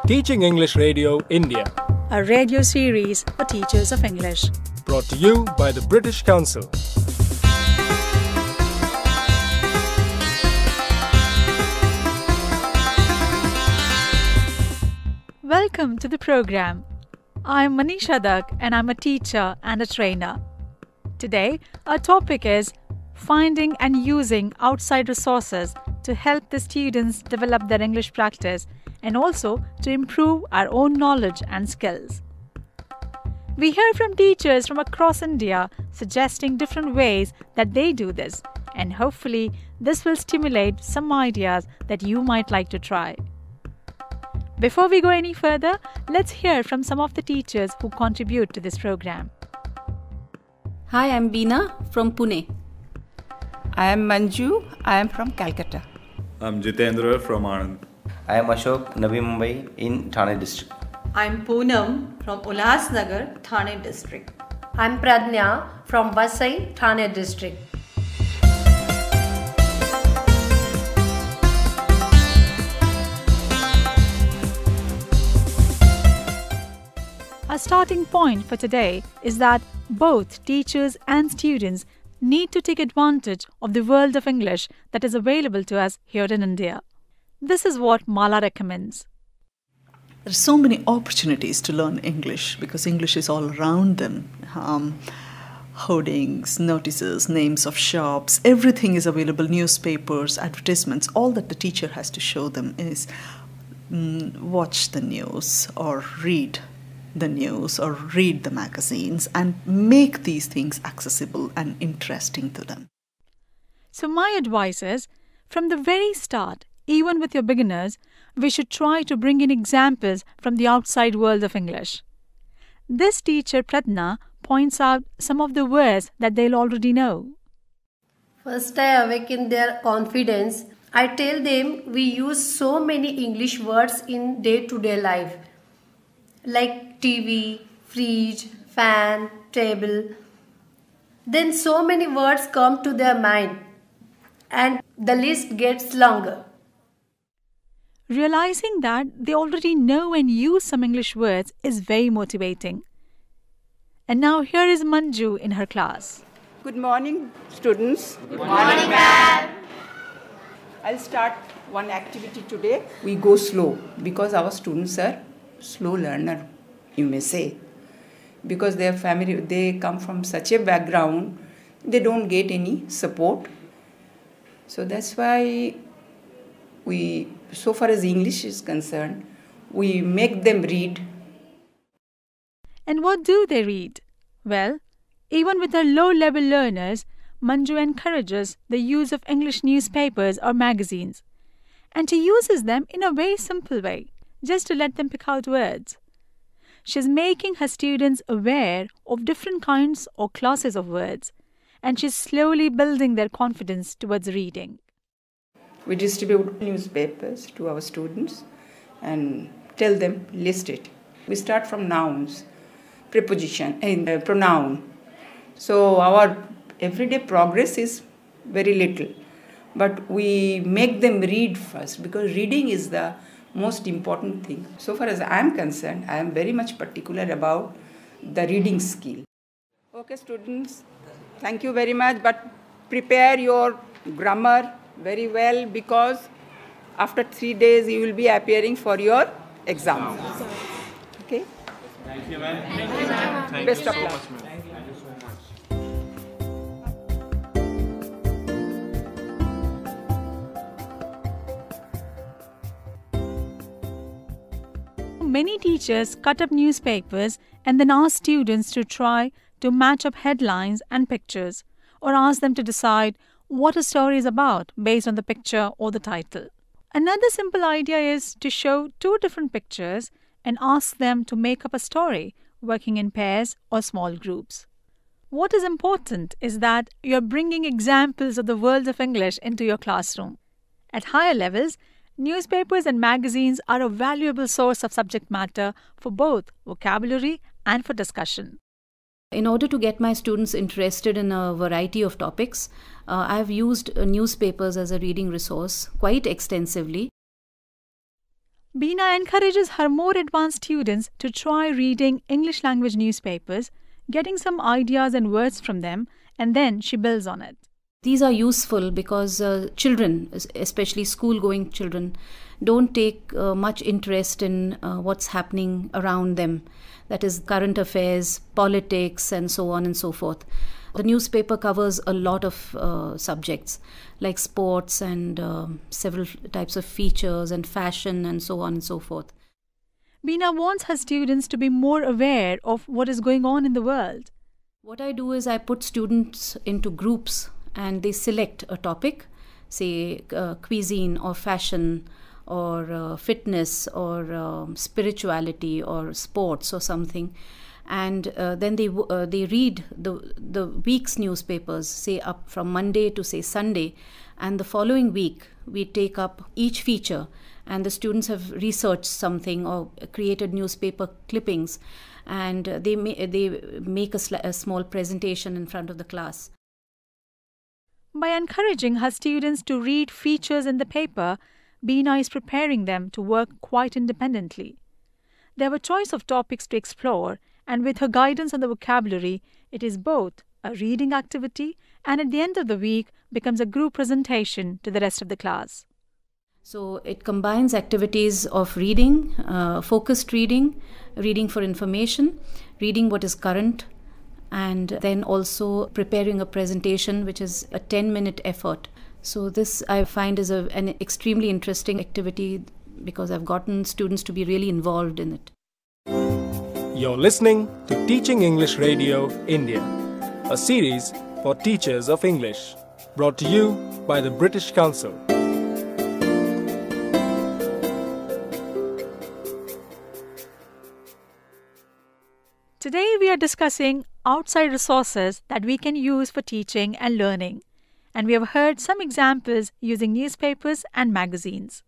Teaching English Radio India. A radio series for teachers of English. Brought to you by the British Council. Welcome to the program. I'm Manisha Dak and I'm a teacher and a trainer. Today, our topic is finding and using outside resources to help the students develop their English practice and also to improve our own knowledge and skills. We hear from teachers from across India suggesting different ways that they do this, and hopefully this will stimulate some ideas that you might like to try. Before we go any further, let's hear from some of the teachers who contribute to this program. Hi, I'm Beena from Pune. I am Manju. I am from Calcutta. I'm Jitendra from Anand. I am Ashok, Navi Mumbai in Thane district. I'm Poonam from Ulhasnagar, Thane district. I'm Pradnya from Vasai, Thane district. Our starting point for today is that both teachers and students need to take advantage of the world of English that is available to us here in India. This is what Mala recommends. There are so many opportunities to learn English because English is all around them. Hoardings, notices, names of shops, everything is available, newspapers, advertisements. All that the teacher has to show them is watch the news or read the news or read the magazines and make these things accessible and interesting to them. So my advice is, from the very start, even with your beginners, we should try to bring in examples from the outside world of English. This teacher, Pradnya, points out some of the words that they'll already know. First, I awaken their confidence. I tell them we use so many English words in day-to-day life, like TV, fridge, fan, table. Then so many words come to their mind and the list gets longer. Realizing that they already know and use some English words is very motivating. And now here is Manju in her class. Good morning, students. Good morning, ma'am. I'll start one activity today. We go slow because our students are slow learner, you may say. Because their family, they come from such a background, they don't get any support. So that's why so far as English is concerned, we make them read. And what do they read? Well, even with her low-level learners, Manju encourages the use of English newspapers or magazines. And she uses them in a very simple way, just to let them pick out words. She's making her students aware of different kinds or classes of words, and she's slowly building their confidence towards reading. We distribute newspapers to our students and tell them, list it. We start from nouns, preposition, and pronoun. So our everyday progress is very little. But we make them read first because reading is the most important thing. So far as I am concerned, I am very much particular about the reading skill. Okay, students, thank you very much. But prepare your grammar very well because after 3 days you will be appearing for your exam. Okay? Thank you, ma'am. Best of luck. Many teachers cut up newspapers and then ask students to try to match up headlines and pictures, or ask them to decide what a story is about based on the picture or the title. Another simple idea is to show 2 different pictures and ask them to make up a story, working in pairs or small groups. What is important is that you're bringing examples of the world of English into your classroom. At higher levels, newspapers and magazines are a valuable source of subject matter for both vocabulary and for discussion. In order to get my students interested in a variety of topics, I have used newspapers as a reading resource quite extensively. Beena encourages her more advanced students to try reading English language newspapers, getting some ideas and words from them, and then she builds on it. These are useful because children, especially school-going children, don't take much interest in what's happening around them. That is current affairs, politics, and so on and so forth. The newspaper covers a lot of subjects like sports and several types of features and fashion and so on and so forth. Beena wants her students to be more aware of what is going on in the world. What I do is I put students into groups and they select a topic, say cuisine or fashion or fitness or spirituality or sports or something. And then they read the week's newspapers, say up from Monday to say Sunday, and the following week we take up each feature, and the students have researched something or created newspaper clippings, and they make a small presentation in front of the class. By encouraging her students to read features in the paper, Beena is preparing them to work quite independently. They have a choice of topics to explore, and with her guidance on the vocabulary, it is both a reading activity and at the end of the week becomes a group presentation to the rest of the class. So it combines activities of reading, focused reading, reading for information, reading what is current, and then also preparing a presentation, which is a 10-minute effort. So this I find is an extremely interesting activity because I've gotten students to be really involved in it. You're listening to Teaching English Radio India, a series for teachers of English, brought to you by the British Council. Today we are discussing outside resources that we can use for teaching and learning, and we have heard some examples using newspapers and magazines.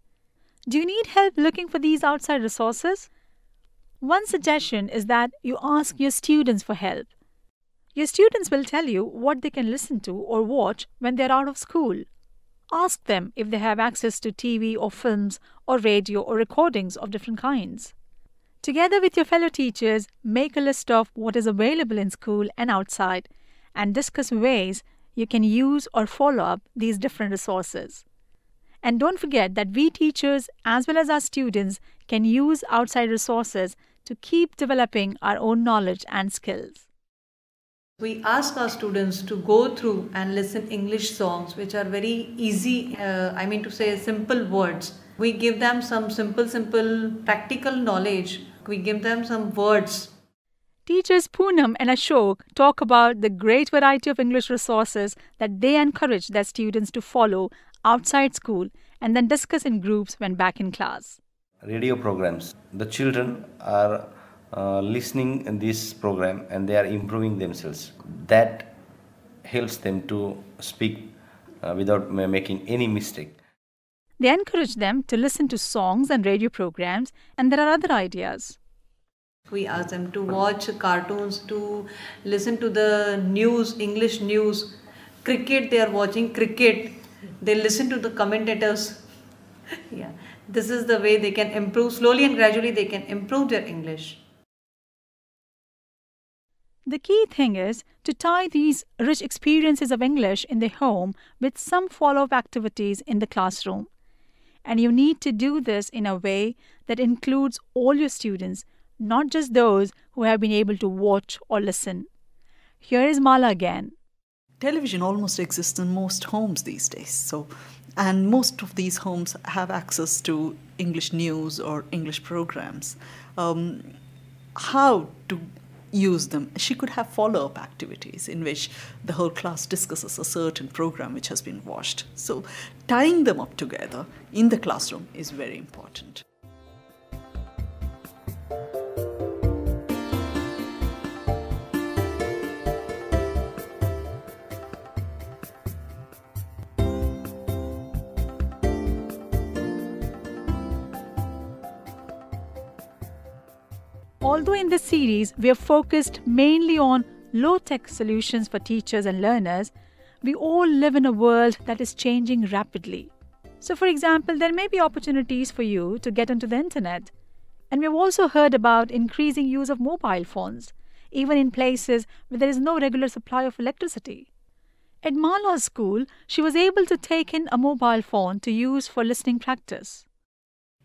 Do you need help looking for these outside resources? One suggestion is that you ask your students for help. Your students will tell you what they can listen to or watch when they are out of school. Ask them if they have access to TV or films or radio or recordings of different kinds. Together with your fellow teachers, make a list of what is available in school and outside and discuss ways you can use or follow up these different resources. And don't forget that we teachers, as well as our students, can use outside resources to keep developing our own knowledge and skills. We ask our students to go through and listen English songs which are very easy, simple words. We give them some simple practical knowledge. We give them some words. Teachers Poonam and Ashok talk about the great variety of English resources that they encourage their students to follow outside school and then discuss in groups when back in class. Radio programs. The children are listening in this program and they are improving themselves. That helps them to speak without making any mistake. They encourage them to listen to songs and radio programs, and there are other ideas. We ask them to watch cartoons, to listen to the news, English news, cricket, they are watching cricket, they listen to the commentators. Yeah, this is the way they can improve. Slowly and gradually they can improve their English. The key thing is to tie these rich experiences of English in the home with some follow-up activities in the classroom. And you need to do this in a way that includes all your students, not just those who have been able to watch or listen. Here is Mala again. Television almost exists in most homes these days. And most of these homes have access to English news or English programs. How to use them? She could have follow-up activities in which the whole class discusses a certain program which has been watched. So tying them up together in the classroom is very important. Although in this series we have focused mainly on low-tech solutions for teachers and learners, we all live in a world that is changing rapidly. So, for example, there may be opportunities for you to get onto the internet. And we've also heard about increasing use of mobile phones, even in places where there is no regular supply of electricity. At Mala's school, she was able to take in a mobile phone to use for listening practice.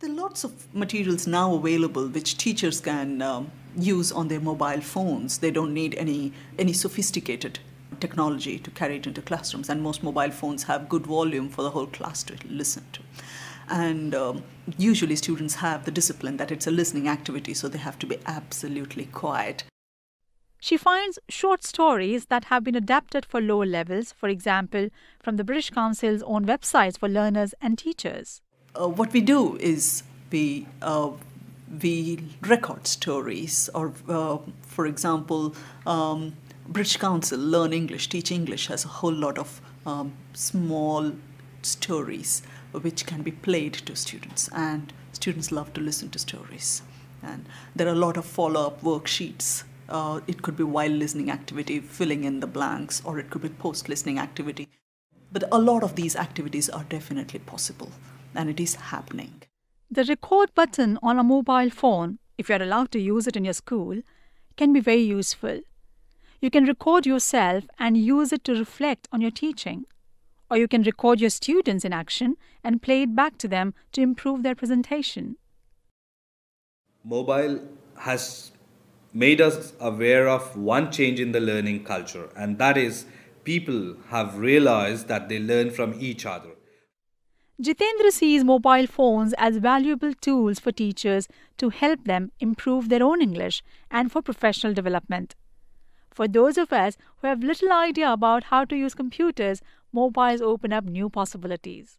There are lots of materials now available which teachers can use on their mobile phones. They don't need any sophisticated technology to carry it into classrooms, and most mobile phones have good volume for the whole class to listen to. And usually students have the discipline that it's a listening activity, so they have to be absolutely quiet. She finds short stories that have been adapted for lower levels, for example, from the British Council's own websites for learners and teachers. What we do is we record stories, or for example, British Council Learn English, Teach English has a whole lot of small stories which can be played to students, and students love to listen to stories. And there are a lot of follow-up worksheets. It could be while listening activity, filling in the blanks, or it could be post-listening activity. But a lot of these activities are definitely possible, and it is happening. The record button on a mobile phone, if you're allowed to use it in your school, can be very useful. You can record yourself and use it to reflect on your teaching. Or you can record your students in action and play it back to them to improve their presentation. Mobile has made us aware of one change in the learning culture, and that is people have realized that they learn from each other. Jitendra sees mobile phones as valuable tools for teachers to help them improve their own English and for professional development. For those of us who have little idea about how to use computers, mobiles open up new possibilities.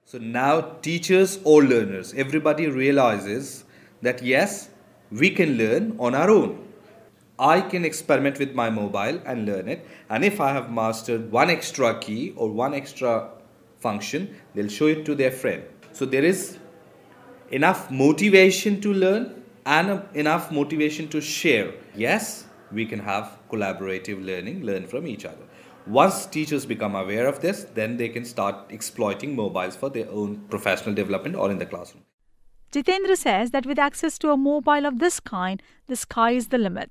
So now teachers or learners, everybody realizes that yes, we can learn on our own. I can experiment with my mobile and learn it, and if I have mastered one extra key or one extra function, they'll show it to their friend. So there is enough motivation to learn and enough motivation to share. Yes, we can have collaborative learning, learn from each other. Once teachers become aware of this, then they can start exploiting mobiles for their own professional development or in the classroom. Jitendra says that with access to a mobile of this kind, the sky is the limit.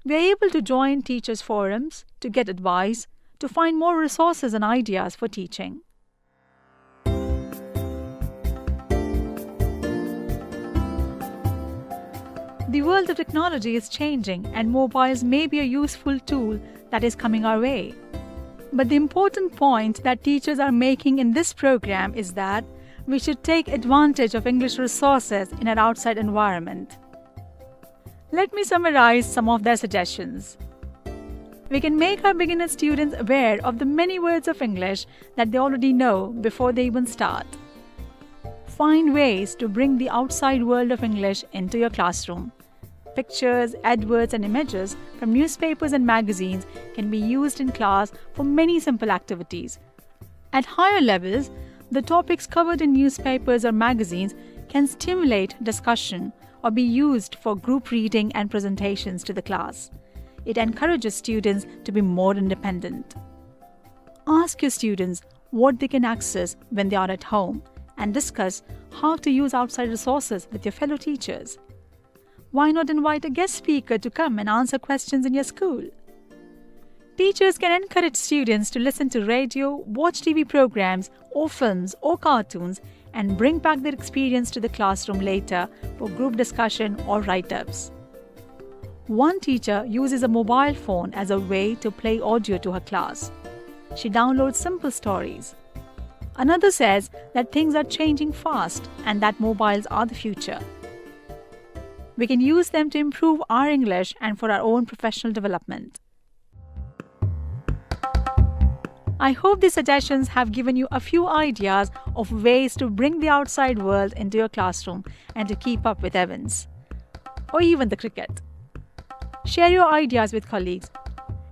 We are able to join teachers' forums, to get advice, to find more resources and ideas for teaching. The world of technology is changing, and mobiles may be a useful tool that is coming our way. But the important point that teachers are making in this program is that we should take advantage of English resources in our outside environment. Let me summarize some of their suggestions. We can make our beginner students aware of the many words of English that they already know before they even start. Find ways to bring the outside world of English into your classroom. Pictures, adverts, and images from newspapers and magazines can be used in class for many simple activities. At higher levels, the topics covered in newspapers or magazines can stimulate discussion or be used for group reading and presentations to the class. It encourages students to be more independent. Ask your students what they can access when they are at home and discuss how to use outside resources with your fellow teachers. Why not invite a guest speaker to come and answer questions in your school? Teachers can encourage students to listen to radio, watch TV programs or films or cartoons and bring back their experience to the classroom later for group discussion or write-ups. One teacher uses a mobile phone as a way to play audio to her class. She downloads simple stories. Another says that things are changing fast and that mobiles are the future. We can use them to improve our English and for our own professional development. I hope these suggestions have given you a few ideas of ways to bring the outside world into your classroom and to keep up with events, or even the cricket. Share your ideas with colleagues.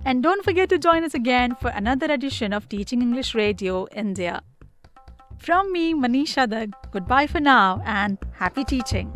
And don't forget to join us again for another edition of Teaching English Radio India. From me, Manisha Dag, goodbye for now and happy teaching.